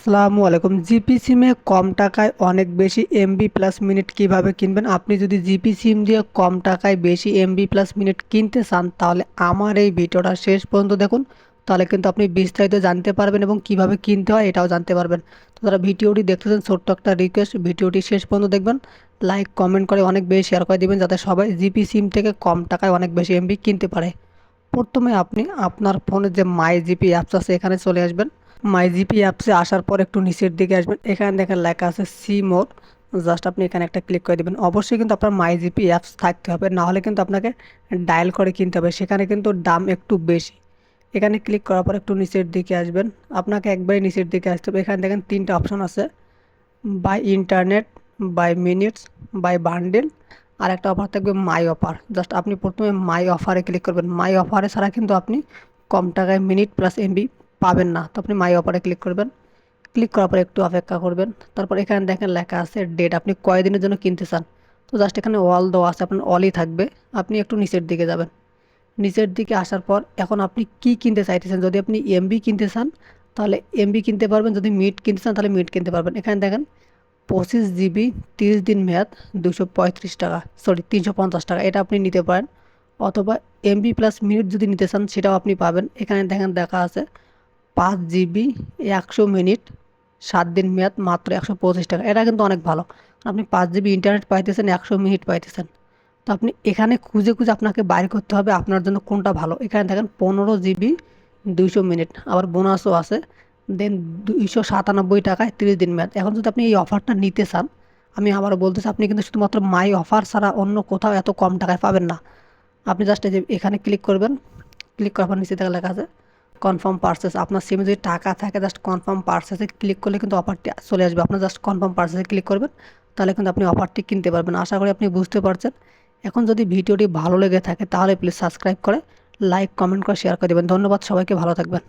আসসালামু আলাইকুম। জিপি সিমে কম টাকায় অনেক বেশি এমবি প্লাস মিনিট কিভাবে কিনবেন? আপনি যদি জিপি সিম দিয়ে কম টাকায় বেশি এমবি প্লাস মিনিট কিনতে চান তাহলে আমার এই ভিডিওটা শেষ পর্যন্ত দেখুন। তাহলে কিন্তু আপনি বিস্তারিত জানতে পারবেন এবং কিভাবে কিনতে হয় এটাও জানতে পারবেন। তো যারা ভিডিওটি দেখতেছেন, ছোট্ট একটা রিকোয়েস্ট, ভিডিওটি শেষ পর্যন্ত দেখবেন, লাইক কমেন্ট করে অনেক বেশি শেয়ার করে দিবেন যাতে সবাই জিপি সিম থেকে কম টাকায় অনেক বেশি এমবি কিনতে পারে। প্রথমে আপনি আপনার ফোনে যে মাই জিপি অ্যাপস আছে এখানে চলে আসবেন। মাই জিপি অ্যাপসে আসার পর একটু নিচের দিকে আসবেন, এখানে দেখেন লেখা আছে সি মোর। জাস্ট আপনি এখানে একটা ক্লিক করে দেবেন। অবশ্যই কিন্তু আপনার মাই জিপি অ্যাপস থাকতে হবে, না হলে কিন্তু আপনাকে ডায়াল করে কিনতে হবে, সেখানে কিন্তু দাম একটু বেশি। এখানে ক্লিক করার পর একটু নিচের দিকে আসবেন, আপনাকে একবারে নিচের দিকে আসতে হবে। এখানে দেখেন তিনটা অপশন আছে, by internet, by minutes, by bundle, আর একটা অফার থাকবে মাই অফার। জাস্ট আপনি প্রথমে মাই অফারে ক্লিক করবেন। মাই অফারে ছাড়া কিন্তু আপনি কম টাকায় মিনিট প্লাস এমবি পাবেন না। তো আপনি মাই অফারে ক্লিক করবেন। ক্লিক করার পর একটু অপেক্ষা করবেন। তারপর এখানে দেখেন লেখা আছে ডেট, আপনি কয়দিনের জন্য কিনতে চান। তো জাস্ট এখানে অল দেওয়া আছে, আপনার অলই থাকবে। আপনি একটু নিচের দিকে যাবেন। নিচের দিকে আসার পর এখন আপনি কি কিনতে চাইতেছেন। যদি আপনি এমবি কিনতে চান তাহলে এমবি কিনতে পারবেন, যদি মিট কিনতে চান তাহলে মিট কিনতে পারবেন। এখানে দেখেন 25 জিবি 30 দিন মেয়াদ, 235 টাকা, সরি 350 টাকা, এটা আপনি নিতে পারেন। অথবা এমবি প্লাস মিনিট যদি নিতে চান সেটাও আপনি পাবেন। এখানে দেখেন দেখা আছে 5 জিবি 100 মিনিট, 7 দিন মেয়াদ, মাত্র 125 টাকা। এটা কিন্তু অনেক ভালো, আপনি 5 জিবি ইন্টারনেট পাইতেছেন, 100 মিনিট পাইতেছেন। তো আপনি এখানে খুঁজে খুঁজে আপনাকে বাইর করতে হবে আপনার জন্য কোনটা ভালো। এখানে দেখেন 15 জিবি 200 মিনিট, আবার বোনাসও আছে। দেন 297 টাকায় 30 দিন মেয়াদ। এখন যদি আপনি এই অফারটা নিতে চান, আমি আবারও বলতেছি, আপনি কিন্তু শুধুমাত্র মাই অফার ছাড়া অন্য কোথাও এত কম টাকায় পাবেন না। আপনি জাস্ট এই যে এখানে ক্লিক করবেন। ক্লিক করার পর নিচে থেকে লেখা আছে কনফার্ম পারচেস। আপনার সিমে যদি টাকা থাকে জাস্ট কনফার্ম পারচেসে ক্লিক করলে কিন্তু অফারটি চলে আসবে। আপনার জাস্ট কনফার্ম পারচেসে ক্লিক করবেন, তাহলে কিন্তু আপনি অফারটি কিনতে পারবেন। আশা করি আপনি বুঝতে পারছেন। এখন যদি ভিডিওটি ভালো লেগে থাকে তাহলে প্লিজ সাবস্ক্রাইব করে লাইক কমেন্ট করে শেয়ার করে দেবেন। ধন্যবাদ সবাইকে, ভালো থাকবেন।